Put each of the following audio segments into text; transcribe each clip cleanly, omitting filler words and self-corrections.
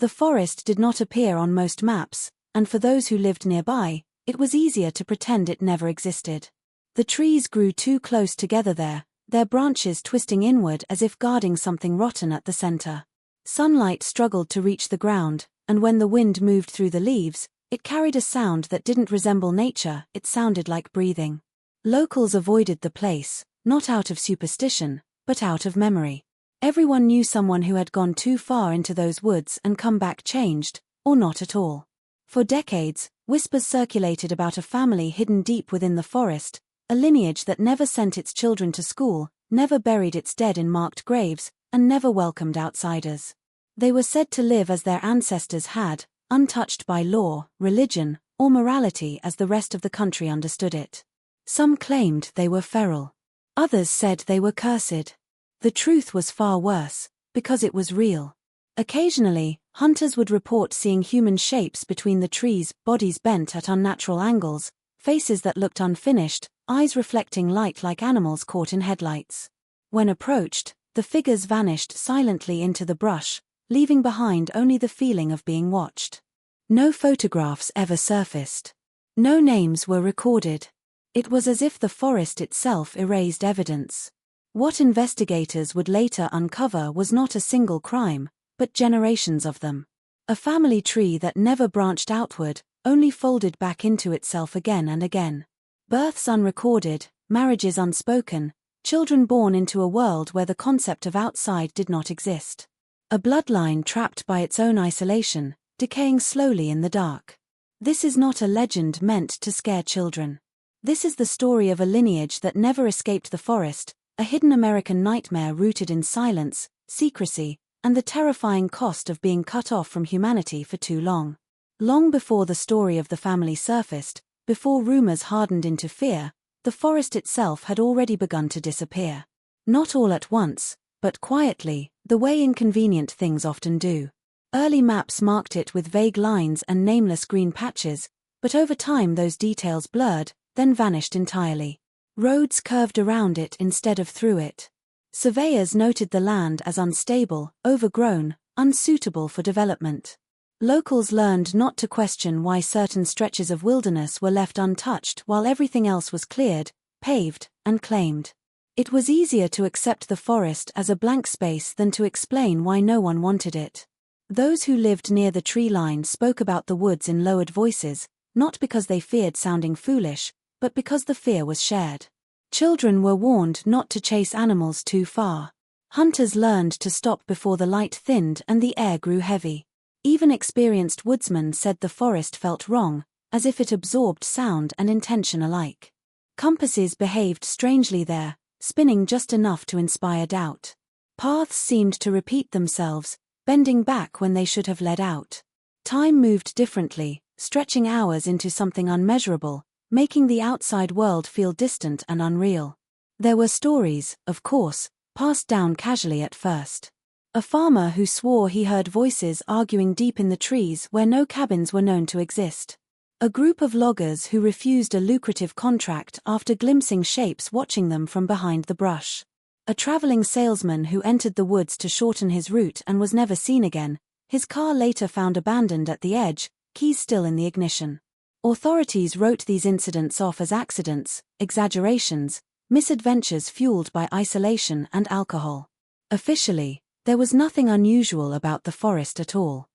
The forest did not appear on most maps, and for those who lived nearby, it was easier to pretend it never existed. The trees grew too close together there, their branches twisting inward as if guarding something rotten at the center. Sunlight struggled to reach the ground, and when the wind moved through the leaves, it carried a sound that didn't resemble nature. It sounded like breathing. Locals avoided the place, not out of superstition, but out of memory. Everyone knew someone who had gone too far into those woods and come back changed, or not at all. For decades, whispers circulated about a family hidden deep within the forest, a lineage that never sent its children to school, never buried its dead in marked graves, and never welcomed outsiders. They were said to live as their ancestors had, untouched by law, religion, or morality as the rest of the country understood it. Some claimed they were feral. Others said they were cursed. The truth was far worse, because it was real. Occasionally, hunters would report seeing human shapes between the trees, bodies bent at unnatural angles, faces that looked unfinished, eyes reflecting light like animals caught in headlights. When approached, the figures vanished silently into the brush, leaving behind only the feeling of being watched. No photographs ever surfaced. No names were recorded. It was as if the forest itself erased evidence. What investigators would later uncover was not a single crime, but generations of them. A family tree that never branched outward, only folded back into itself again and again. Births unrecorded, marriages unspoken, children born into a world where the concept of outside did not exist. A bloodline trapped by its own isolation, decaying slowly in the dark. This is not a legend meant to scare children. This is the story of a lineage that never escaped the forest, a hidden American nightmare rooted in silence, secrecy, and the terrifying cost of being cut off from humanity for too long. Long before the story of the family surfaced, before rumors hardened into fear, the forest itself had already begun to disappear. Not all at once, but quietly, the way inconvenient things often do. Early maps marked it with vague lines and nameless green patches, but over time those details blurred, then vanished entirely. Roads curved around it instead of through it. Surveyors noted the land as unstable, overgrown, unsuitable for development. Locals learned not to question why certain stretches of wilderness were left untouched while everything else was cleared, paved, and claimed. It was easier to accept the forest as a blank space than to explain why no one wanted it. Those who lived near the tree line spoke about the woods in lowered voices, not because they feared sounding foolish, but because the fear was shared. Children were warned not to chase animals too far. Hunters learned to stop before the light thinned and the air grew heavy. Even experienced woodsmen said the forest felt wrong, as if it absorbed sound and intention alike. Compasses behaved strangely there, spinning just enough to inspire doubt. Paths seemed to repeat themselves, bending back when they should have led out. Time moved differently, stretching hours into something unmeasurable, making the outside world feel distant and unreal. There were stories, of course, passed down casually at first. A farmer who swore he heard voices arguing deep in the trees where no cabins were known to exist. A group of loggers who refused a lucrative contract after glimpsing shapes watching them from behind the brush. A traveling salesman who entered the woods to shorten his route and was never seen again, his car later found abandoned at the edge, keys still in the ignition. Authorities wrote these incidents off as accidents, exaggerations, misadventures fueled by isolation and alcohol. Officially, there was nothing unusual about the forest at all.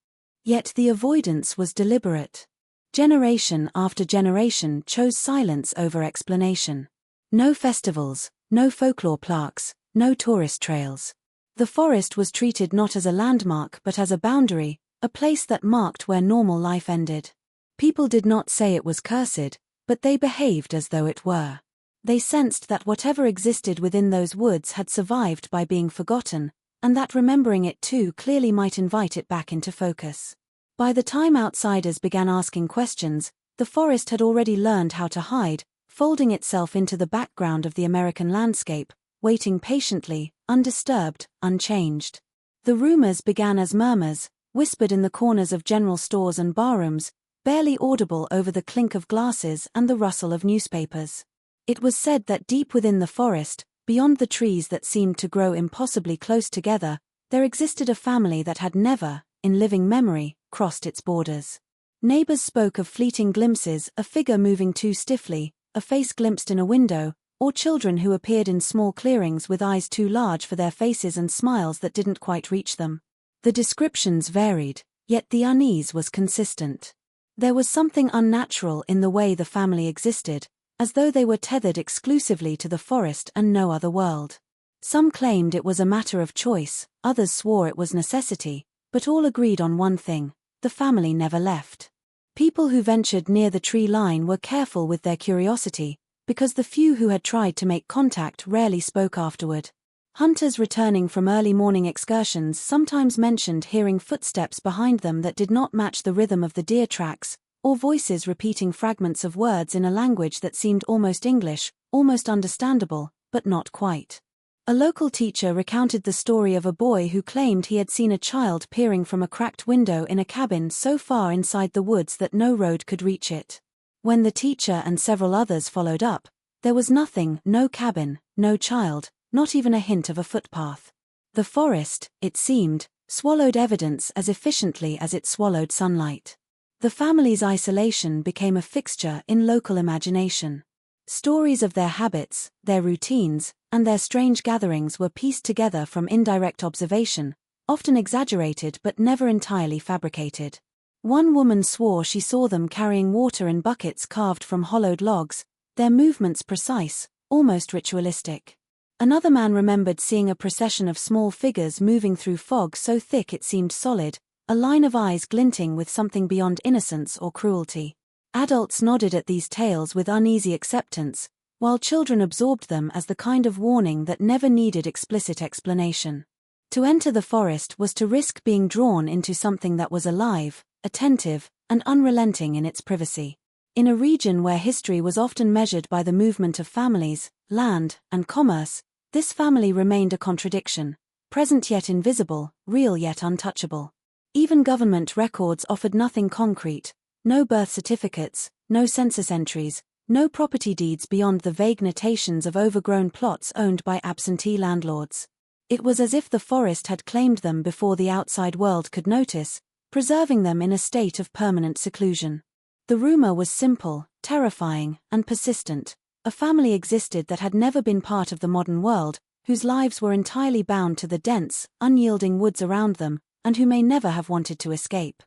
Yet the avoidance was deliberate. Generation after generation chose silence over explanation. No festivals, no folklore plaques, no tourist trails. The forest was treated not as a landmark but as a boundary, a place that marked where normal life ended. People did not say it was cursed, but they behaved as though it were. They sensed that whatever existed within those woods had survived by being forgotten, and that remembering it too clearly might invite it back into focus. By the time outsiders began asking questions, the forest had already learned how to hide, folding itself into the background of the American landscape, waiting patiently, undisturbed, unchanged. The rumors began as murmurs, whispered in the corners of general stores and barrooms, barely audible over the clink of glasses and the rustle of newspapers. It was said that deep within the forest, beyond the trees that seemed to grow impossibly close together, there existed a family that had never, in living memory, crossed its borders. Neighbors spoke of fleeting glimpses, a figure moving too stiffly, a face glimpsed in a window, or children who appeared in small clearings with eyes too large for their faces and smiles that didn't quite reach them. The descriptions varied, yet the unease was consistent. There was something unnatural in the way the family existed, as though they were tethered exclusively to the forest and no other world. Some claimed it was a matter of choice, others swore it was necessity, but all agreed on one thing: the family never left. People who ventured near the tree line were careful with their curiosity, because the few who had tried to make contact rarely spoke afterward. Hunters returning from early morning excursions sometimes mentioned hearing footsteps behind them that did not match the rhythm of the deer tracks, or voices repeating fragments of words in a language that seemed almost English, almost understandable, but not quite. A local teacher recounted the story of a boy who claimed he had seen a child peering from a cracked window in a cabin so far inside the woods that no road could reach it. When the teacher and several others followed up, there was nothing, no cabin, no child, not even a hint of a footpath. The forest, it seemed, swallowed evidence as efficiently as it swallowed sunlight. The family's isolation became a fixture in local imagination. Stories of their habits, their routines, and their strange gatherings were pieced together from indirect observation, often exaggerated but never entirely fabricated. One woman swore she saw them carrying water in buckets carved from hollowed logs, their movements precise, almost ritualistic. Another man remembered seeing a procession of small figures moving through fog so thick it seemed solid, a line of eyes glinting with something beyond innocence or cruelty. Adults nodded at these tales with uneasy acceptance, while children absorbed them as the kind of warning that never needed explicit explanation. To enter the forest was to risk being drawn into something that was alive, attentive, and unrelenting in its privacy. In a region where history was often measured by the movement of families, land, and commerce, this family remained a contradiction, present yet invisible, real yet untouchable. Even government records offered nothing concrete: no birth certificates, no census entries, no property deeds beyond the vague notations of overgrown plots owned by absentee landlords. It was as if the forest had claimed them before the outside world could notice, preserving them in a state of permanent seclusion. The rumor was simple, terrifying, and persistent. A family existed that had never been part of the modern world, whose lives were entirely bound to the dense, unyielding woods around them, and who may never have wanted to escape.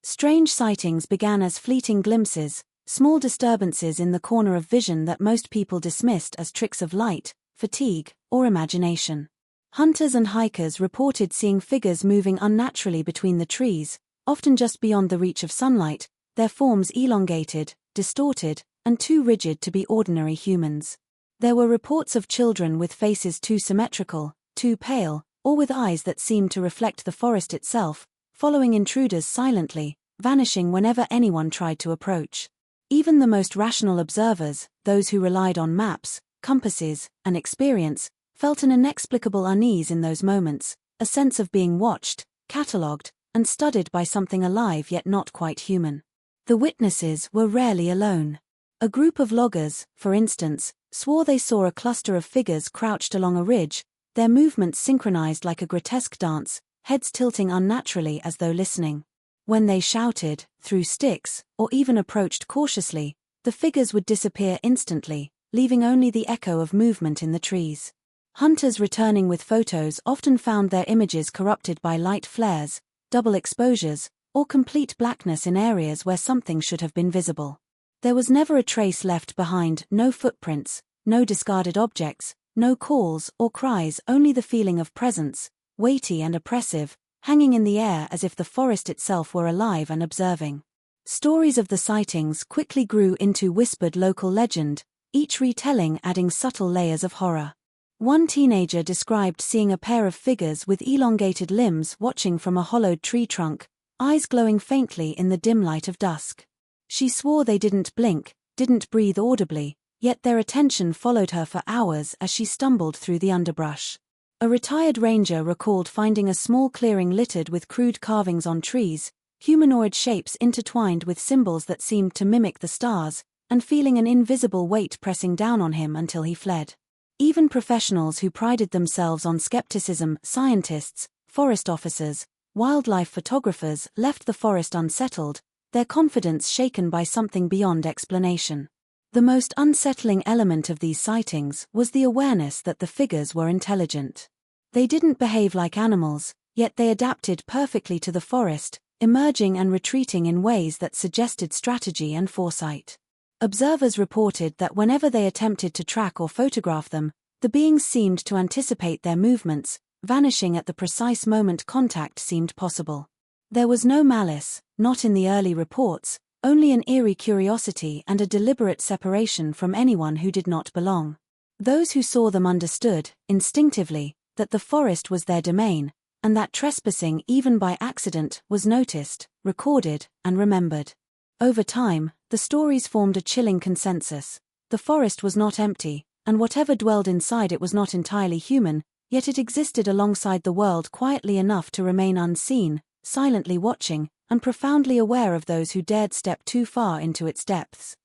Strange sightings began as fleeting glimpses, small disturbances in the corner of vision that most people dismissed as tricks of light, fatigue, or imagination. Hunters and hikers reported seeing figures moving unnaturally between the trees, often just beyond the reach of sunlight, their forms elongated, distorted, and too rigid to be ordinary humans. There were reports of children with faces too symmetrical, too pale, or with eyes that seemed to reflect the forest itself, following intruders silently, vanishing whenever anyone tried to approach. Even the most rational observers, those who relied on maps, compasses, and experience, felt an inexplicable unease in those moments, a sense of being watched, catalogued, and studied by something alive yet not quite human. The witnesses were rarely alone. A group of loggers, for instance, swore they saw a cluster of figures crouched along a ridge, their movements synchronized like a grotesque dance, heads tilting unnaturally as though listening. When they shouted, threw sticks, or even approached cautiously, the figures would disappear instantly, leaving only the echo of movement in the trees. Hunters returning with photos often found their images corrupted by light flares, double exposures, or complete blackness in areas where something should have been visible. There was never a trace left behind, no footprints, no discarded objects, no calls or cries, only the feeling of presence, weighty and oppressive, hanging in the air as if the forest itself were alive and observing. Stories of the sightings quickly grew into whispered local legend, each retelling adding subtle layers of horror. One teenager described seeing a pair of figures with elongated limbs watching from a hollowed tree trunk, eyes glowing faintly in the dim light of dusk. She swore they didn't blink, didn't breathe audibly, yet their attention followed her for hours as she stumbled through the underbrush. A retired ranger recalled finding a small clearing littered with crude carvings on trees, humanoid shapes intertwined with symbols that seemed to mimic the stars, and feeling an invisible weight pressing down on him until he fled. Even professionals who prided themselves on skepticism, scientists, forest officers, wildlife photographers left the forest unsettled, their confidence shaken by something beyond explanation. The most unsettling element of these sightings was the awareness that the figures were intelligent. They didn't behave like animals, yet they adapted perfectly to the forest, emerging and retreating in ways that suggested strategy and foresight. Observers reported that whenever they attempted to track or photograph them, the beings seemed to anticipate their movements, vanishing at the precise moment contact seemed possible. There was no malice, not in the early reports, only an eerie curiosity and a deliberate separation from anyone who did not belong. Those who saw them understood, instinctively, that the forest was their domain, and that trespassing even by accident was noticed, recorded, and remembered. Over time, the stories formed a chilling consensus. The forest was not empty, and whatever dwelled inside it was not entirely human, yet it existed alongside the world quietly enough to remain unseen, silently watching, and profoundly aware of those who dared step too far into its depths.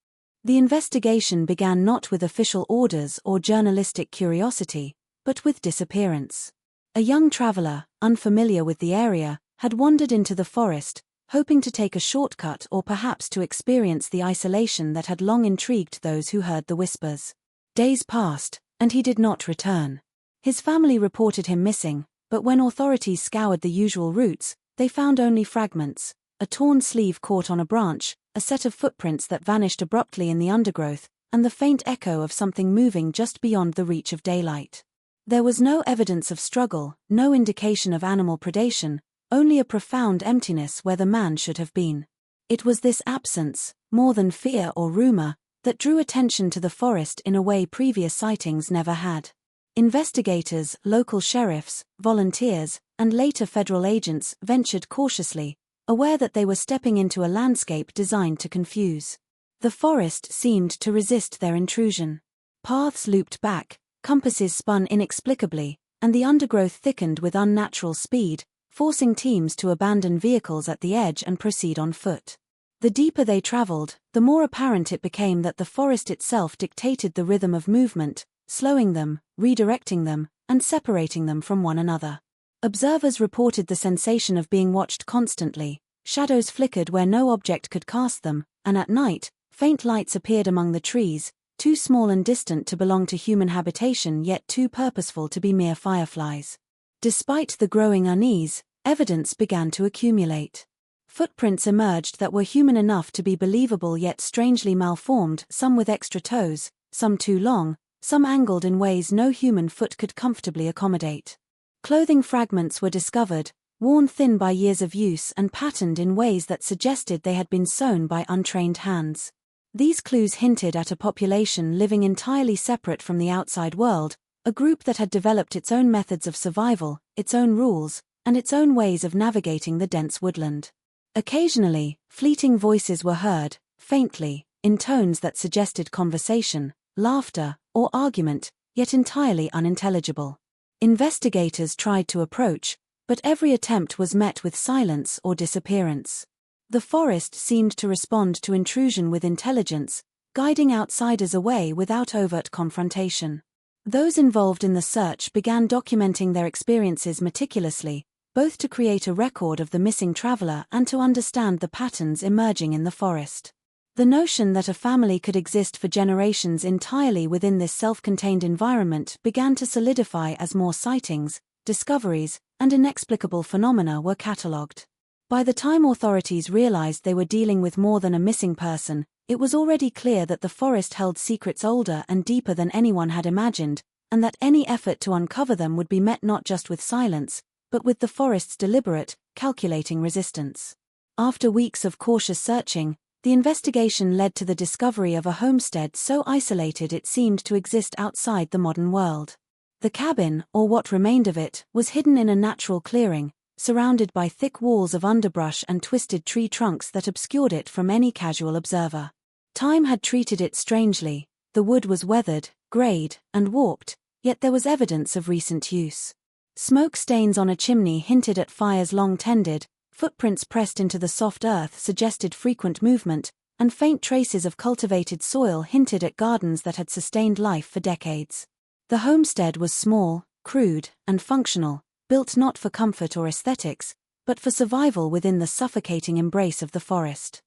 The investigation began not with official orders or journalistic curiosity, but with disappearance. A young traveler, unfamiliar with the area, had wandered into the forest, hoping to take a shortcut or perhaps to experience the isolation that had long intrigued those who heard the whispers. Days passed, and he did not return. His family reported him missing, but when authorities scoured the usual routes, they found only fragments: a torn sleeve caught on a branch, a set of footprints that vanished abruptly in the undergrowth, and the faint echo of something moving just beyond the reach of daylight. There was no evidence of struggle, no indication of animal predation, only a profound emptiness where the man should have been. It was this absence, more than fear or rumor, that drew attention to the forest in a way previous sightings never had. Investigators, local sheriffs, volunteers, and later federal agents ventured cautiously, aware that they were stepping into a landscape designed to confuse. The forest seemed to resist their intrusion. Paths looped back, compasses spun inexplicably, and the undergrowth thickened with unnatural speed, forcing teams to abandon vehicles at the edge and proceed on foot. The deeper they traveled, the more apparent it became that the forest itself dictated the rhythm of movement, slowing them, redirecting them, and separating them from one another. Observers reported the sensation of being watched constantly. Shadows flickered where no object could cast them, and at night, faint lights appeared among the trees, too small and distant to belong to human habitation yet too purposeful to be mere fireflies. Despite the growing unease, evidence began to accumulate. Footprints emerged that were human enough to be believable yet strangely malformed, some with extra toes, some too long, some angled in ways no human foot could comfortably accommodate. Clothing fragments were discovered, worn thin by years of use and patterned in ways that suggested they had been sewn by untrained hands. These clues hinted at a population living entirely separate from the outside world, a group that had developed its own methods of survival, its own rules, and its own ways of navigating the dense woodland. Occasionally, fleeting voices were heard, faintly, in tones that suggested conversation, laughter, or argument, yet entirely unintelligible. Investigators tried to approach, but every attempt was met with silence or disappearance. The forest seemed to respond to intrusion with intelligence, guiding outsiders away without overt confrontation. Those involved in the search began documenting their experiences meticulously, both to create a record of the missing traveler and to understand the patterns emerging in the forest. The notion that a family could exist for generations entirely within this self-contained environment began to solidify as more sightings, discoveries, and inexplicable phenomena were catalogued. By the time authorities realized they were dealing with more than a missing person, it was already clear that the forest held secrets older and deeper than anyone had imagined, and that any effort to uncover them would be met not just with silence, but with the forest's deliberate, calculating resistance. After weeks of cautious searching, the investigation led to the discovery of a homestead so isolated it seemed to exist outside the modern world. The cabin, or what remained of it, was hidden in a natural clearing, surrounded by thick walls of underbrush and twisted tree trunks that obscured it from any casual observer. Time had treated it strangely. The wood was weathered, grayed, and warped, yet there was evidence of recent use. Smoke stains on a chimney hinted at fires long tended, footprints pressed into the soft earth suggested frequent movement, and faint traces of cultivated soil hinted at gardens that had sustained life for decades. The homestead was small, crude, and functional, built not for comfort or aesthetics, but for survival within the suffocating embrace of the forest.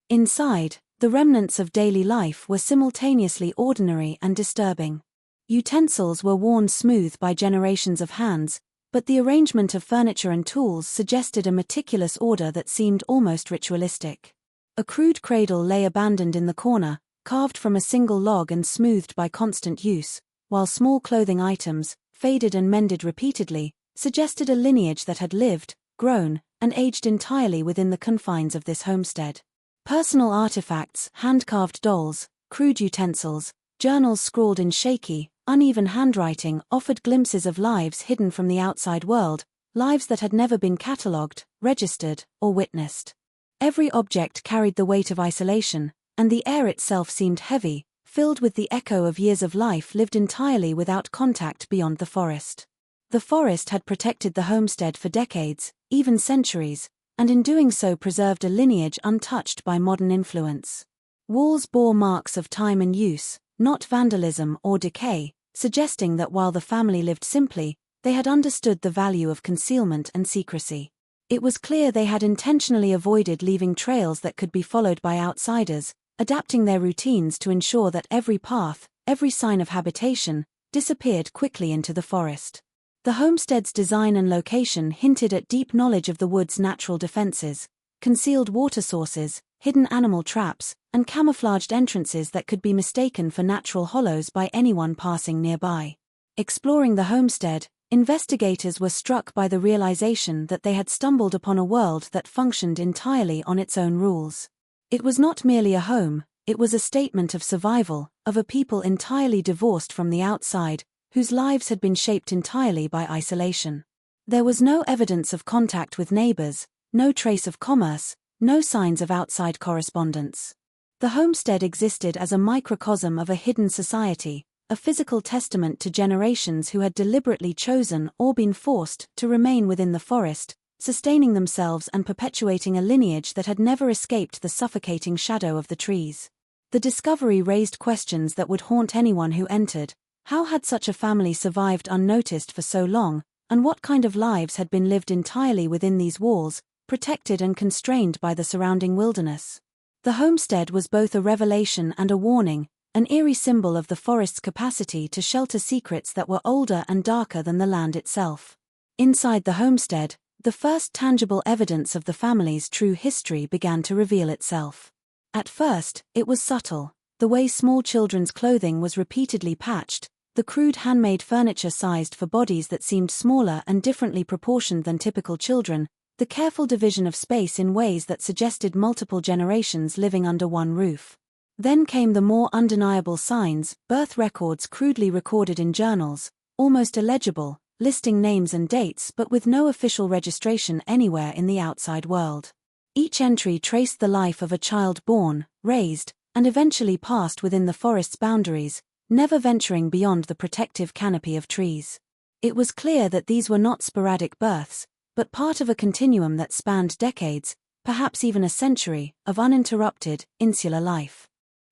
Inside, the remnants of daily life were simultaneously ordinary and disturbing. Utensils were worn smooth by generations of hands, but the arrangement of furniture and tools suggested a meticulous order that seemed almost ritualistic. A crude cradle lay abandoned in the corner, carved from a single log and smoothed by constant use, while small clothing items, faded and mended repeatedly, suggested a lineage that had lived, grown, and aged entirely within the confines of this homestead. Personal artifacts, hand-carved dolls, crude utensils, journals scrawled in shaky, uneven handwriting offered glimpses of lives hidden from the outside world, lives that had never been catalogued, registered, or witnessed. Every object carried the weight of isolation, and the air itself seemed heavy, filled with the echo of years of life lived entirely without contact beyond the forest. The forest had protected the homestead for decades, even centuries, and in doing so preserved a lineage untouched by modern influence. Walls bore marks of time and use, not vandalism or decay, suggesting that while the family lived simply, they had understood the value of concealment and secrecy. It was clear they had intentionally avoided leaving trails that could be followed by outsiders, adapting their routines to ensure that every path, every sign of habitation, disappeared quickly into the forest. The homestead's design and location hinted at deep knowledge of the wood's natural defenses, concealed water sources, hidden animal traps, and camouflaged entrances that could be mistaken for natural hollows by anyone passing nearby. Exploring the homestead, investigators were struck by the realization that they had stumbled upon a world that functioned entirely on its own rules. It was not merely a home, it was a statement of survival, of a people entirely divorced from the outside, whose lives had been shaped entirely by isolation. There was no evidence of contact with neighbors, no trace of commerce, no signs of outside correspondence. The homestead existed as a microcosm of a hidden society, a physical testament to generations who had deliberately chosen or been forced to remain within the forest, sustaining themselves and perpetuating a lineage that had never escaped the suffocating shadow of the trees. The discovery raised questions that would haunt anyone who entered. How had such a family survived unnoticed for so long, and what kind of lives had been lived entirely within these walls, protected and constrained by the surrounding wilderness? The homestead was both a revelation and a warning, an eerie symbol of the forest's capacity to shelter secrets that were older and darker than the land itself. Inside the homestead, the first tangible evidence of the family's true history began to reveal itself. At first, it was subtle, the way small children's clothing was repeatedly patched, the crude handmade furniture sized for bodies that seemed smaller and differently proportioned than typical children, the careful division of space in ways that suggested multiple generations living under one roof. Then came the more undeniable signs, birth records crudely recorded in journals, almost illegible, listing names and dates but with no official registration anywhere in the outside world. Each entry traced the life of a child born, raised, and eventually passed within the forest's boundaries, never venturing beyond the protective canopy of trees. It was clear that these were not sporadic births, but part of a continuum that spanned decades, perhaps even a century, of uninterrupted, insular life.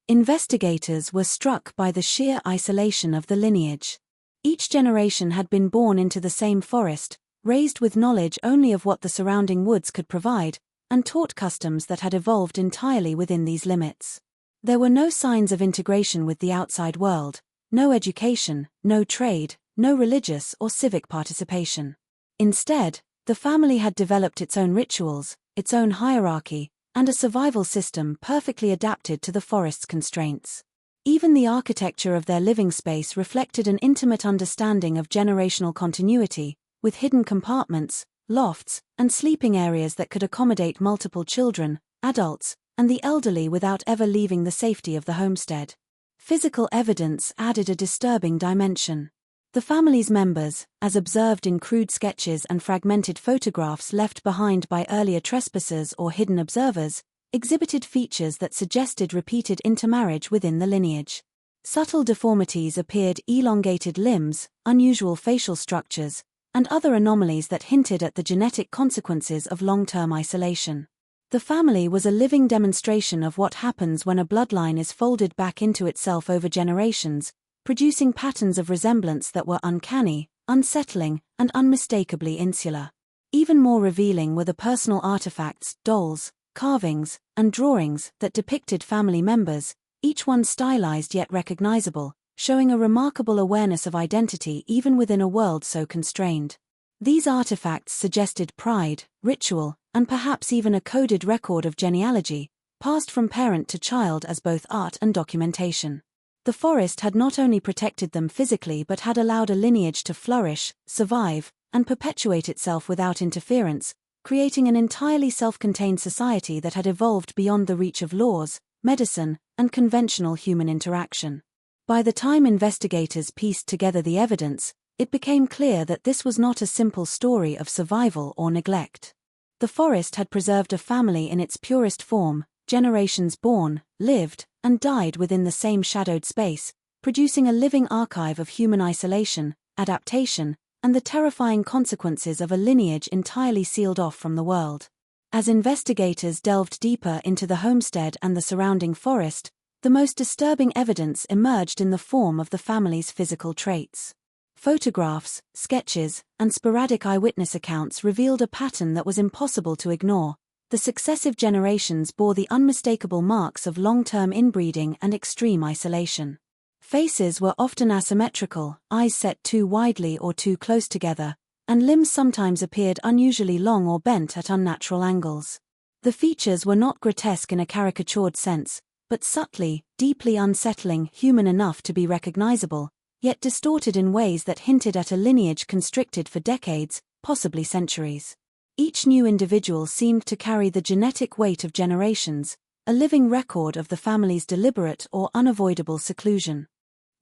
Investigators were struck by the sheer isolation of the lineage. Each generation had been born into the same forest, raised with knowledge only of what the surrounding woods could provide, and taught customs that had evolved entirely within these limits. There were no signs of integration with the outside world, no education, no trade, no religious or civic participation. Instead, the family had developed its own rituals, its own hierarchy, and a survival system perfectly adapted to the forest's constraints. Even the architecture of their living space reflected an intimate understanding of generational continuity, with hidden compartments, lofts, and sleeping areas that could accommodate multiple children, adults, and the elderly without ever leaving the safety of the homestead. Physical evidence added a disturbing dimension. The family's members, as observed in crude sketches and fragmented photographs left behind by earlier trespassers or hidden observers, exhibited features that suggested repeated intermarriage within the lineage. Subtle deformities appeared: elongated limbs, unusual facial structures, and other anomalies that hinted at the genetic consequences of long-term isolation. The family was a living demonstration of what happens when a bloodline is folded back into itself over generations, producing patterns of resemblance that were uncanny, unsettling, and unmistakably insular. Even more revealing were the personal artifacts, dolls, carvings, and drawings that depicted family members, each one stylized yet recognizable, showing a remarkable awareness of identity even within a world so constrained. These artifacts suggested pride, ritual, and perhaps even a coded record of genealogy, passed from parent to child as both art and documentation. The forest had not only protected them physically but had allowed a lineage to flourish, survive, and perpetuate itself without interference, creating an entirely self-contained society that had evolved beyond the reach of laws, medicine, and conventional human interaction. By the time investigators pieced together the evidence, it became clear that this was not a simple story of survival or neglect. The forest had preserved a family in its purest form, generations born, lived, and died within the same shadowed space, producing a living archive of human isolation, adaptation, and the terrifying consequences of a lineage entirely sealed off from the world. As investigators delved deeper into the homestead and the surrounding forest, the most disturbing evidence emerged in the form of the family's physical traits. Photographs, sketches, and sporadic eyewitness accounts revealed a pattern that was impossible to ignore. The successive generations bore the unmistakable marks of long-term inbreeding and extreme isolation. Faces were often asymmetrical, eyes set too widely or too close together, and limbs sometimes appeared unusually long or bent at unnatural angles. The features were not grotesque in a caricatured sense, but subtly, deeply unsettling, human enough to be recognizable, yet distorted in ways that hinted at a lineage constricted for decades, possibly centuries. Each new individual seemed to carry the genetic weight of generations, a living record of the family's deliberate or unavoidable seclusion.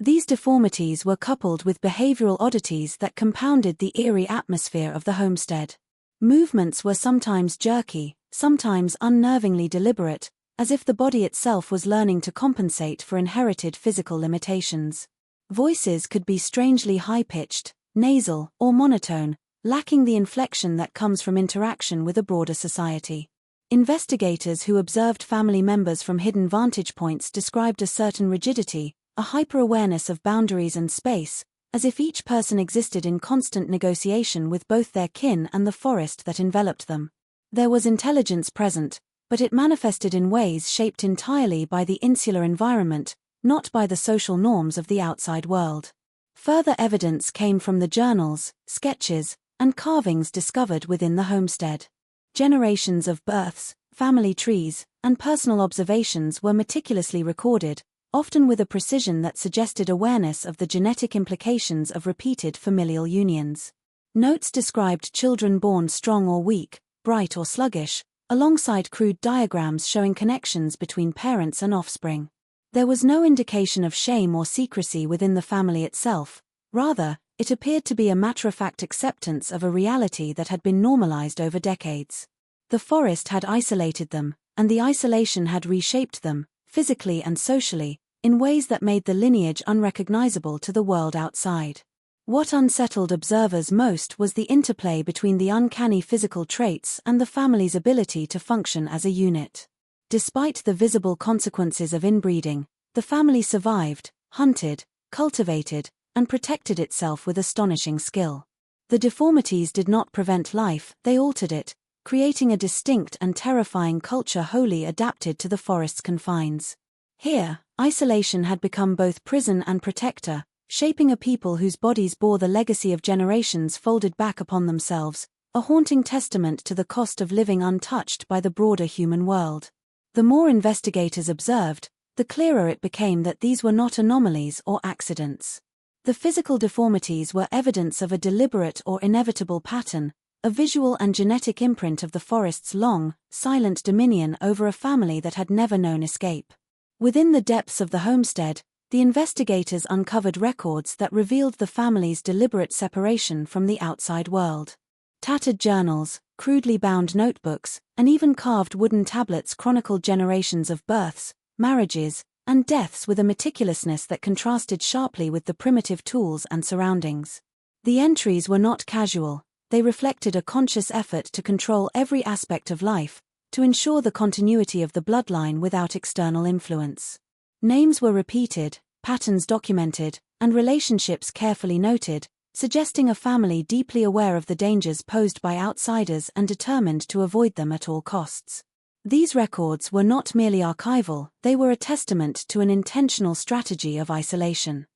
These deformities were coupled with behavioral oddities that compounded the eerie atmosphere of the homestead. Movements were sometimes jerky, sometimes unnervingly deliberate, as if the body itself was learning to compensate for inherited physical limitations. Voices could be strangely high-pitched, nasal, or monotone, lacking the inflection that comes from interaction with a broader society. Investigators who observed family members from hidden vantage points described a certain rigidity, a hyper-awareness of boundaries and space, as if each person existed in constant negotiation with both their kin and the forest that enveloped them. There was intelligence present, but it manifested in ways shaped entirely by the insular environment, not by the social norms of the outside world. Further evidence came from the journals, sketches, and carvings discovered within the homestead. Generations of births, family trees, and personal observations were meticulously recorded, often with a precision that suggested awareness of the genetic implications of repeated familial unions. Notes described children born strong or weak, bright or sluggish, alongside crude diagrams showing connections between parents and offspring. There was no indication of shame or secrecy within the family itself, rather, it appeared to be a matter-of-fact acceptance of a reality that had been normalized over decades. The forest had isolated them, and the isolation had reshaped them, physically and socially, in ways that made the lineage unrecognizable to the world outside. What unsettled observers most was the interplay between the uncanny physical traits and the family's ability to function as a unit. Despite the visible consequences of inbreeding, the family survived, hunted, cultivated, and protected itself with astonishing skill. The deformities did not prevent life, they altered it, creating a distinct and terrifying culture wholly adapted to the forest's confines. Here, isolation had become both prison and protector, shaping a people whose bodies bore the legacy of generations folded back upon themselves, a haunting testament to the cost of living untouched by the broader human world. The more investigators observed, the clearer it became that these were not anomalies or accidents. The physical deformities were evidence of a deliberate or inevitable pattern, a visual and genetic imprint of the forest's long, silent dominion over a family that had never known escape. Within the depths of the homestead, the investigators uncovered records that revealed the family's deliberate separation from the outside world. Tattered journals, crudely bound notebooks, and even carved wooden tablets chronicled generations of births, marriages, and deaths with a meticulousness that contrasted sharply with the primitive tools and surroundings. The entries were not casual, they reflected a conscious effort to control every aspect of life, to ensure the continuity of the bloodline without external influence. Names were repeated, patterns documented, and relationships carefully noted, suggesting a family deeply aware of the dangers posed by outsiders and determined to avoid them at all costs. These records were not merely archival, they were a testament to an intentional strategy of isolation.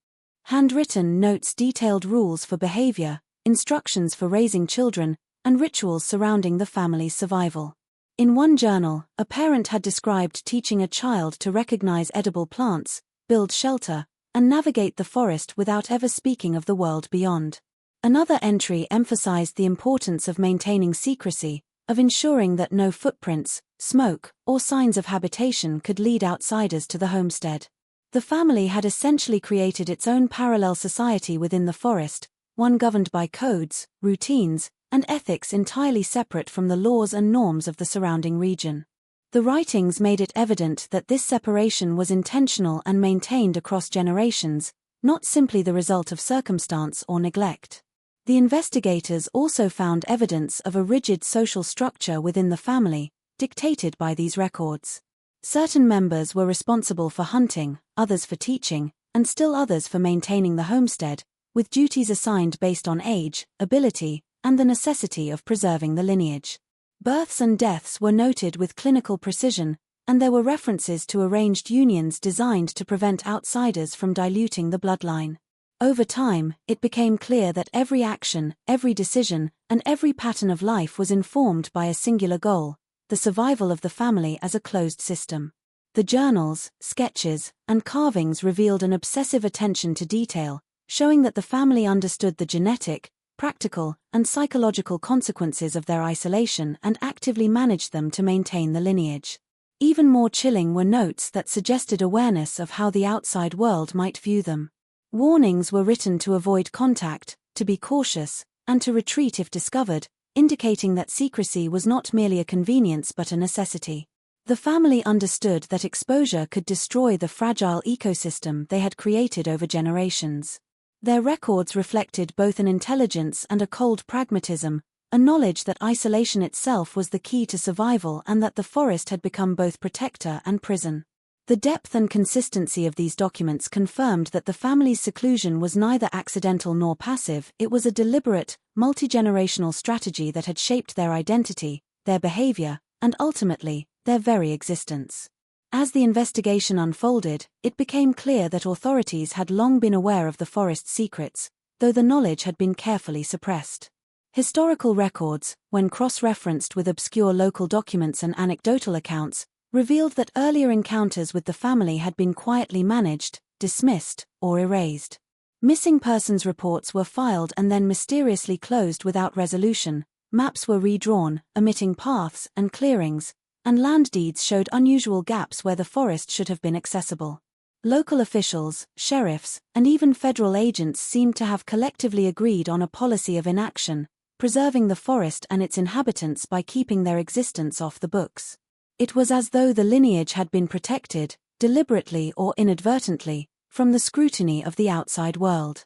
Handwritten notes detailed rules for behavior, instructions for raising children, and rituals surrounding the family's survival. In one journal, a parent had described teaching a child to recognize edible plants, build shelter, and navigate the forest without ever speaking of the world beyond. Another entry emphasized the importance of maintaining secrecy, of ensuring that no footprints, smoke, or signs of habitation could lead outsiders to the homestead. The family had essentially created its own parallel society within the forest, one governed by codes, routines, and ethics entirely separate from the laws and norms of the surrounding region. The writings made it evident that this separation was intentional and maintained across generations, not simply the result of circumstance or neglect. The investigators also found evidence of a rigid social structure within the family, dictated by these records. Certain members were responsible for hunting, others for teaching, and still others for maintaining the homestead, with duties assigned based on age, ability, and the necessity of preserving the lineage. Births and deaths were noted with clinical precision, and there were references to arranged unions designed to prevent outsiders from diluting the bloodline. Over time, it became clear that every action, every decision, and every pattern of life was informed by a singular goal: the survival of the family as a closed system. The journals, sketches, and carvings revealed an obsessive attention to detail, showing that the family understood the genetic, practical, and psychological consequences of their isolation and actively managed them to maintain the lineage. Even more chilling were notes that suggested awareness of how the outside world might view them. Warnings were written to avoid contact, to be cautious, and to retreat if discovered, indicating that secrecy was not merely a convenience but a necessity. The family understood that exposure could destroy the fragile ecosystem they had created over generations. Their records reflected both an intelligence and a cold pragmatism, a knowledge that isolation itself was the key to survival and that the forest had become both protector and prison. The depth and consistency of these documents confirmed that the family's seclusion was neither accidental nor passive, it was a deliberate, multi-generational strategy that had shaped their identity, their behavior, and ultimately, their very existence. As the investigation unfolded, it became clear that authorities had long been aware of the forest's secrets, though the knowledge had been carefully suppressed. Historical records, when cross-referenced with obscure local documents and anecdotal accounts, revealed that earlier encounters with the family had been quietly managed, dismissed, or erased. Missing persons reports were filed and then mysteriously closed without resolution, maps were redrawn, omitting paths and clearings, and land deeds showed unusual gaps where the forest should have been accessible. Local officials, sheriffs, and even federal agents seemed to have collectively agreed on a policy of inaction, preserving the forest and its inhabitants by keeping their existence off the books. It was as though the lineage had been protected, deliberately or inadvertently, from the scrutiny of the outside world.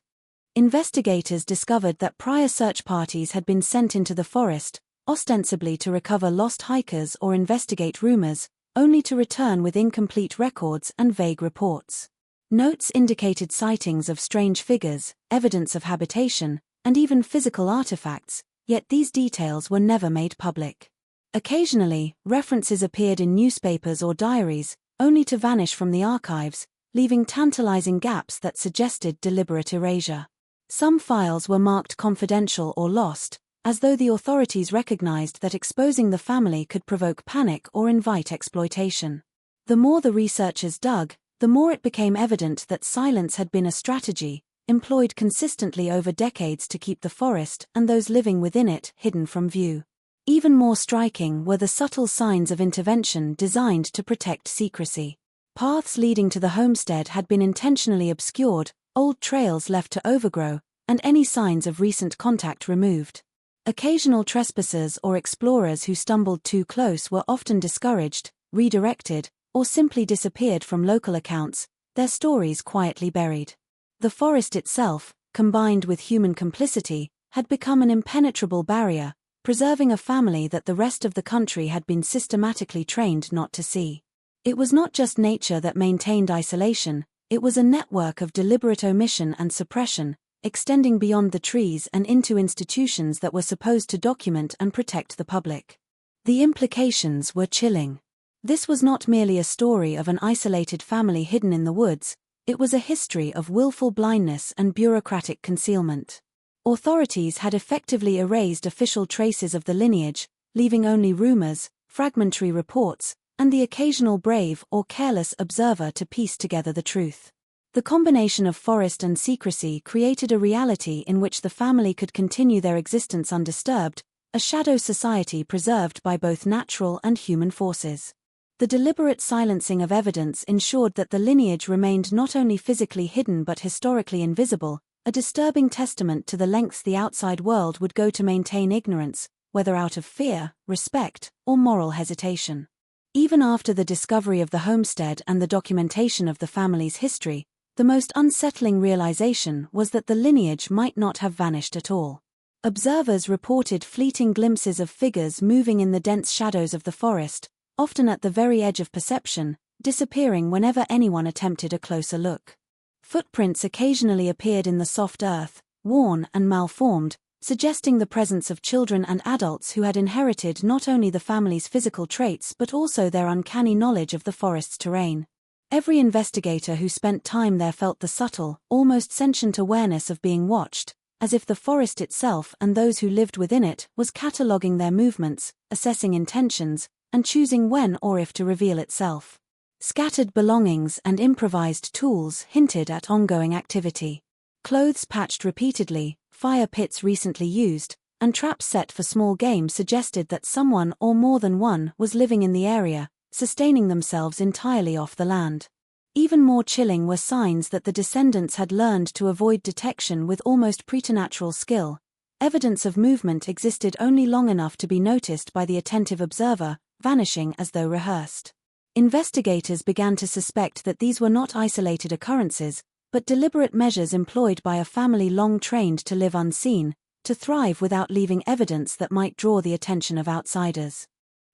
Investigators discovered that prior search parties had been sent into the forest, ostensibly to recover lost hikers or investigate rumors, only to return with incomplete records and vague reports. Notes indicated sightings of strange figures, evidence of habitation, and even physical artifacts, yet these details were never made public. Occasionally, references appeared in newspapers or diaries, only to vanish from the archives, leaving tantalizing gaps that suggested deliberate erasure. Some files were marked confidential or lost, as though the authorities recognized that exposing the family could provoke panic or invite exploitation. The more the researchers dug, the more it became evident that silence had been a strategy, employed consistently over decades to keep the forest and those living within it hidden from view. Even more striking were the subtle signs of intervention designed to protect secrecy. Paths leading to the homestead had been intentionally obscured, old trails left to overgrow, and any signs of recent contact removed. Occasional trespassers or explorers who stumbled too close were often discouraged, redirected, or simply disappeared from local accounts, their stories quietly buried. The forest itself, combined with human complicity, had become an impenetrable barrier, preserving a family that the rest of the country had been systematically trained not to see. It was not just nature that maintained isolation, it was a network of deliberate omission and suppression, extending beyond the trees and into institutions that were supposed to document and protect the public. The implications were chilling. This was not merely a story of an isolated family hidden in the woods, it was a history of willful blindness and bureaucratic concealment. Authorities had effectively erased official traces of the lineage, leaving only rumors, fragmentary reports, and the occasional brave or careless observer to piece together the truth. The combination of forest and secrecy created a reality in which the family could continue their existence undisturbed, a shadow society preserved by both natural and human forces. The deliberate silencing of evidence ensured that the lineage remained not only physically hidden but historically invisible, a disturbing testament to the lengths the outside world would go to maintain ignorance, whether out of fear, respect, or moral hesitation. Even after the discovery of the homestead and the documentation of the family's history, the most unsettling realization was that the lineage might not have vanished at all. Observers reported fleeting glimpses of figures moving in the dense shadows of the forest, often at the very edge of perception, disappearing whenever anyone attempted a closer look. Footprints occasionally appeared in the soft earth, worn and malformed, suggesting the presence of children and adults who had inherited not only the family's physical traits but also their uncanny knowledge of the forest's terrain. Every investigator who spent time there felt the subtle, almost sentient awareness of being watched, as if the forest itself and those who lived within it was cataloguing their movements, assessing intentions, and choosing when or if to reveal itself. Scattered belongings and improvised tools hinted at ongoing activity. Clothes patched repeatedly, fire pits recently used, and traps set for small game suggested that someone or more than one was living in the area, sustaining themselves entirely off the land. Even more chilling were signs that the descendants had learned to avoid detection with almost preternatural skill. Evidence of movement existed only long enough to be noticed by the attentive observer, vanishing as though rehearsed. Investigators began to suspect that these were not isolated occurrences, but deliberate measures employed by a family long trained to live unseen, to thrive without leaving evidence that might draw the attention of outsiders.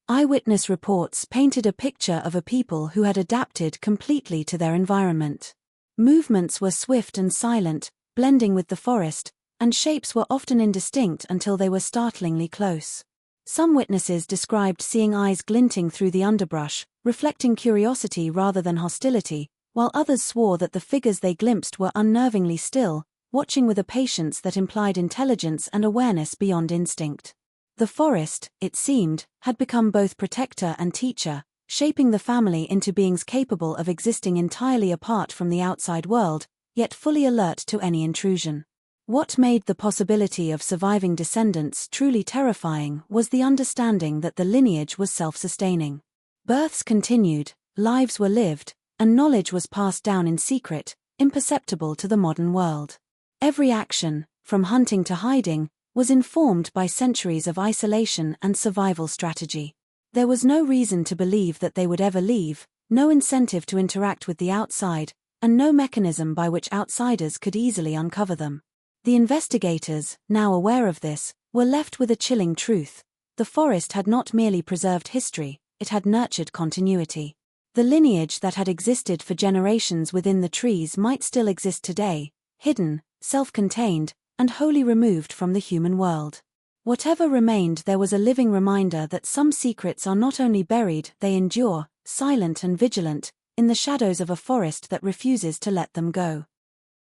Eyewitness reports painted a picture of a people who had adapted completely to their environment. Movements were swift and silent, blending with the forest, and shapes were often indistinct until they were startlingly close. Some witnesses described seeing eyes glinting through the underbrush, reflecting curiosity rather than hostility, while others swore that the figures they glimpsed were unnervingly still, watching with a patience that implied intelligence and awareness beyond instinct. The forest, it seemed, had become both protector and teacher, shaping the family into beings capable of existing entirely apart from the outside world, yet fully alert to any intrusion. What made the possibility of surviving descendants truly terrifying was the understanding that the lineage was self-sustaining. Births continued, lives were lived, and knowledge was passed down in secret, imperceptible to the modern world. Every action, from hunting to hiding, was informed by centuries of isolation and survival strategy. There was no reason to believe that they would ever leave, no incentive to interact with the outside, and no mechanism by which outsiders could easily uncover them. The investigators, now aware of this, were left with a chilling truth. The forest had not merely preserved history, it had nurtured continuity. The lineage that had existed for generations within the trees might still exist today, hidden, self-contained, and wholly removed from the human world. Whatever remained, there was a living reminder that some secrets are not only buried, they endure, silent and vigilant, in the shadows of a forest that refuses to let them go.